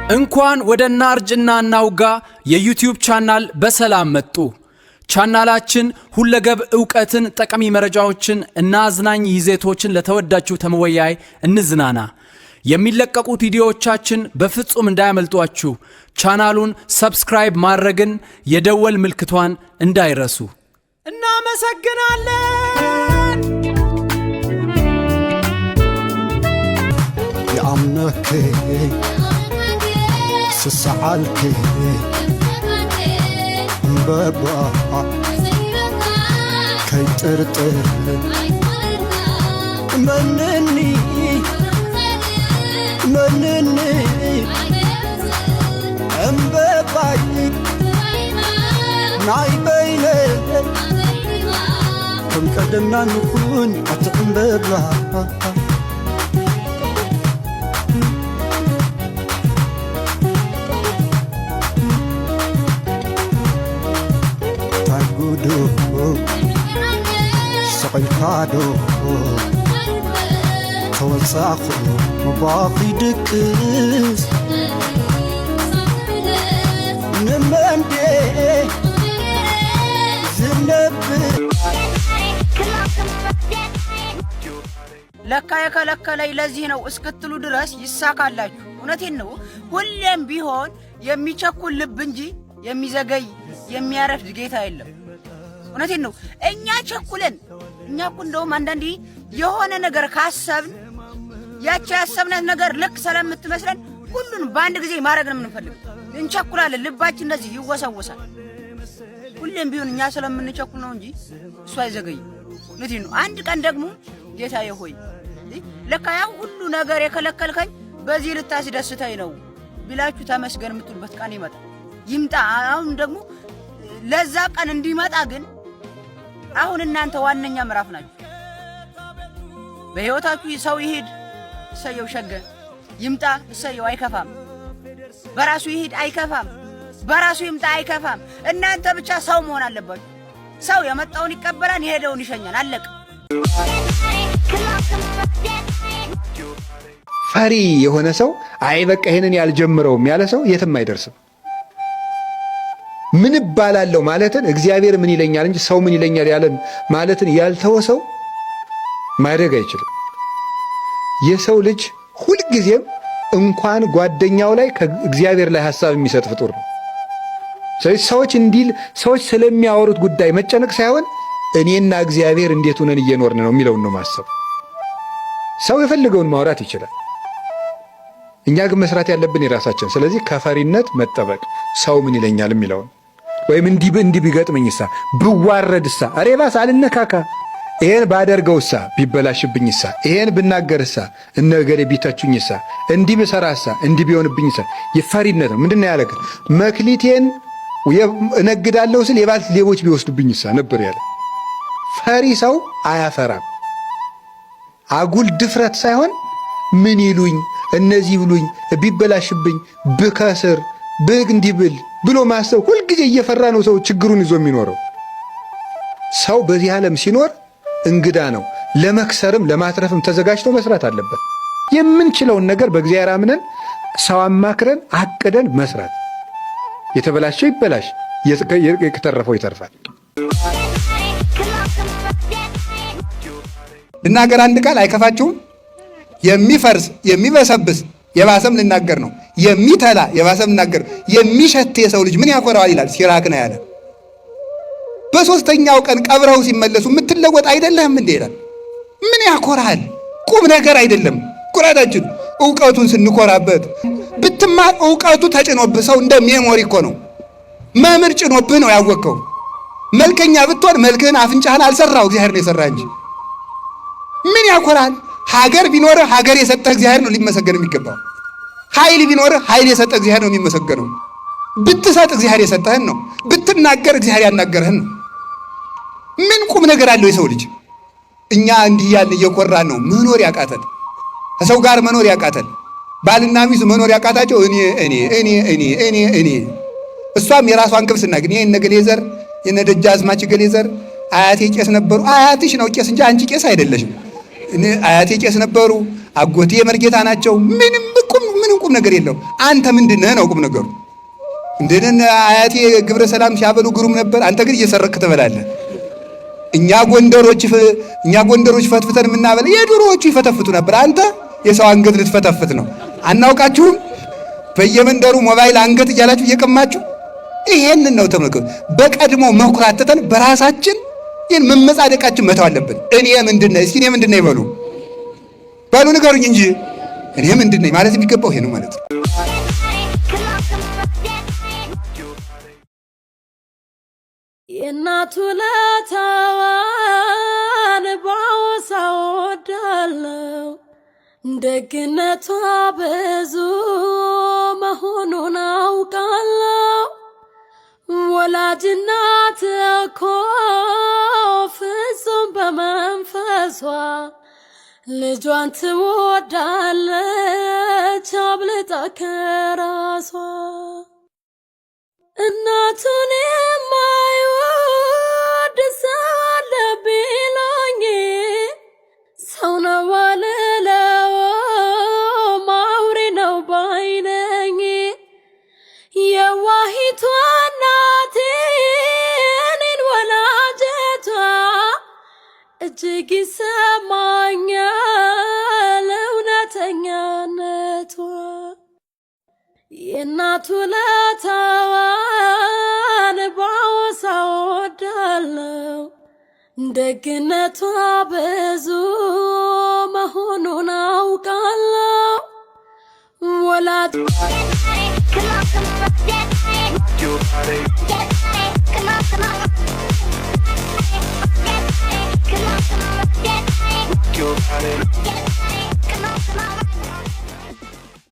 እንኳን ወደ እናርጅና እናውጋ የዩቲዩብ ቻናል በሰላም መጡ። ቻናላችን ሁለገብ ዕውቀትን፣ ጠቃሚ መረጃዎችን እና አዝናኝ ይዘቶችን ለተወዳጁ ተመወያይ እንዝናና። የሚለቀቁት ቪዲዮዎቻችን በፍጹም እንዳያመልጧችሁ ቻናሉን ሰብስክራይብ ማድረግን የደወል ምልክቷን እንዳይረሱ። እናመሰግናለን። ያምነክ ስሰዓልክ በባ ከይጥርጥር መንኒ እምበባይ ናይ በይነ ከም ቀደምና ንኩን አትእምበባ ታጉዶ ሰቀይካዶ ተወሳኹ መባኺ ድቅስ ንመንዴ ዝነብር ለካ የከለከለኝ ለዚህ ነው እስክትሉ ድረስ ይሳካላችሁ። እውነቴን ነው። ሁሌም ቢሆን የሚቸኩል ልብ እንጂ የሚዘገይ የሚያረፍድ ጌታ የለም። እውነቴን ነው። እኛ ቸኩለን እኛ እኮ እንደውም አንዳንዴ የሆነ ነገር ካሰብን ያቺ ያሰብናት ነገር ልክ ስለምትመስለን ሁሉን በአንድ ጊዜ ማድረግ ነው የምንፈልገው። እንቸኩላለን። ልባችን እንደዚህ ይወሰወሳል። ሁሌም ቢሆን እኛ ስለምንቸኩል ነው እንጂ እሱ አይዘገይም። እውነቴን ነው። አንድ ቀን ደግሞ ጌታዬ ሆይ ለካ ያ ሁሉ ነገር የከለከልከኝ በዚህ ልታስደስተኝ ነው ብላችሁ ተመስገን የምትሉበት ቀን ይምጣ። አሁን ደግሞ ለዛ ቀን እንዲመጣ ግን አሁን እናንተ ዋነኛ ምዕራፍ ናችሁ። በሕይወታችሁ ሰው ይሄድ እሰየው፣ ሸገ ይምጣ እሰየው፣ አይከፋም። በራሱ ይሄድ አይከፋም፣ በራሱ ይምጣ አይከፋም። እናንተ ብቻ ሰው መሆን አለባችሁ። ሰው የመጣውን ይቀበላል፣ የሄደውን ይሸኛል። አለቀ። ፈሪ የሆነ ሰው አይ በቃ ይሄንን ያልጀምረውም ያለ ሰው የትም አይደርስም። ምን ባላለው ማለትን እግዚአብሔር ምን ይለኛል እንጂ ሰው ምን ይለኛል ያለን ማለትን ያልተወሰው ማድረግ አይችልም። የሰው ልጅ ሁልጊዜም እንኳን ጓደኛው ላይ ከእግዚአብሔር ላይ ሐሳብ የሚሰጥ ፍጡር ነው። ስለዚህ ሰዎች ስለሚያወሩት ጉዳይ መጨነቅ ሳይሆን እኔና እግዚአብሔር እንዴት ሆነን እየኖርን ነው የሚለውን ነው ማሰብ። ሰው የፈለገውን ማውራት ይችላል። እኛ ግን መስራት ያለብን የራሳችን። ስለዚህ ከፈሪነት መጠበቅ፣ ሰው ምን ይለኛል የሚለውን ወይም እንዲህ ቢገጥመኝሳ፣ ብዋረድሳ፣ አሬባስ አልነካካ፣ ይሄን ባደርገውሳ፣ ቢበላሽብኝሳ፣ ይሄን ብናገርሳ፣ እነገሌ ቢተቹኝሳ፣ እንዲህ ብሰራሳ፣ እንዲህ ቢሆንብኝሳ። የፈሪነት ነው። ምንድነው ያለከ መክሊቴን እነግዳለሁ ስል የባልት ሌቦች ቢወስዱብኝሳ ነበር ያለ። ፈሪ ሰው አያፈራም። አጉል ድፍረት ሳይሆን ምን ይሉኝ እነዚህ ብሉኝ ቢበላሽብኝ ብከስር እንዲብል ብሎ ማሰብ። ሁልጊዜ እየፈራ ነው ሰው ችግሩን ይዞ የሚኖረው። ሰው በዚህ ዓለም ሲኖር እንግዳ ነው። ለመክሰርም ለማትረፍም ተዘጋጅቶ መስራት አለበት። የምንችለውን ነገር በእግዚአብሔር አምነን ሰው አማክረን አቅደን መስራት። የተበላሸው ይበላሽ፣ የተረፈው ይተርፋል። ልናገር አንድ ቃል አይከፋችሁም? የሚፈርስ የሚበሰብስ የባሰም ልናገር ነው። የሚተላ የባሰም ልናገር ነው። የሚሸት የሰው ልጅ ምን ያኮራዋል ይላል ሲራክ ነው ያለ። በሶስተኛው ቀን ቀብረው ሲመለሱ የምትለወጥ አይደለህም እንዴ ይላል። ምን ያኮራል? ቁም ነገር አይደለም ኩራታችን። ዕውቀቱን ስንኮራበት ብትማር ዕውቀቱ ተጭኖብህ ሰው እንደ ሜሞሪ እኮ ነው። መምህር ጭኖብህ ነው ያወቅከው። መልከኛ ብትሆን መልክህን አፍንጫህን አልሰራው እግዚአብሔር ነው የሰራ እንጂ ምን ያኮራል? ሀገር ቢኖርህ ሀገር የሰጠህ እግዚአብሔር ነው ሊመሰገን የሚገባው። ኃይል ቢኖርህ ኃይል የሰጠህ እግዚአብሔር ነው የሚመሰገነው። ብትሰጥ እግዚአብሔር የሰጠህን ነው። ብትናገር እግዚአብሔር ያናገረህን ነው። ምን ቁም ነገር አለው የሰው ልጅ? እኛ እንዲህ ያልን እየኮራን ነው መኖር ያቃተን፣ ከሰው ጋር መኖር ያቃተን፣ ባልና ሚስት መኖር ያቃታቸው እኔ እሷም የራሷን ቅብስና ግን የነ ገሌ ዘር የነ ደጃዝማች ገሌ ዘር አያቴ ቄስ ነበሩ። አያትሽ ነው ቄስ እንጂ አንቺ ቄስ አይደለሽም። አያቴ ቄስ ነበሩ፣ አጎቴ መርጌታ ናቸው። ምንም ቁም ነገር የለውም። አንተ ምንድነህ ነው ቁም ነገሩ። እንደነ አያቴ ግብረ ሰላም ሲያበሉ ግሩም ነበር። አንተ ግን እየሰረክ ትበላለህ። እኛ ጎንደሮች ፈትፍተን የምናበላ የድሮዎቹ ይፈተፍቱ ነበር። አንተ የሰው አንገት ልትፈተፍት ነው። አናውቃችሁም? በየመንደሩ ሞባይል አንገት እያላችሁ እየቀማችሁ ይሄንን ነው ተመልከቱ። በቀድሞ መኩራት ትተን በራሳችን ይሄን መመጻደቃችን መተው አለብን። እኔ ምንድነኝ? እስኪ እኔ ምንድነኝ በሉ ንገሩኝ እንጂ እኔ ምንድነኝ ማለት የሚገባው ይሄ ነው ማለት ነው። የእናቱ ለታዋን ባወሳ ወዳለው ደግነቷ ብዙ መሆኑን አውቃለሁ። ወላጅናት እኮ ፍጹም በመንፈሷ ልጇን ትወዳለች አብልጣ ከራሷ። እናቱን የማይወድ ሰው አለ ቢሉኝ ሰው ነው አልለውም አውሬ ነው ባይነኝ። የዋሂቷ እናቴ እኔን ወላጀቷ እጅግ ይሰማኛል እውነተኛነቷ። የእናቱ ለታዋን ባወሳ ወዳለው ደግነቷ ብዙ መሆኑን አውቃለሁ። ወላጅ Come on.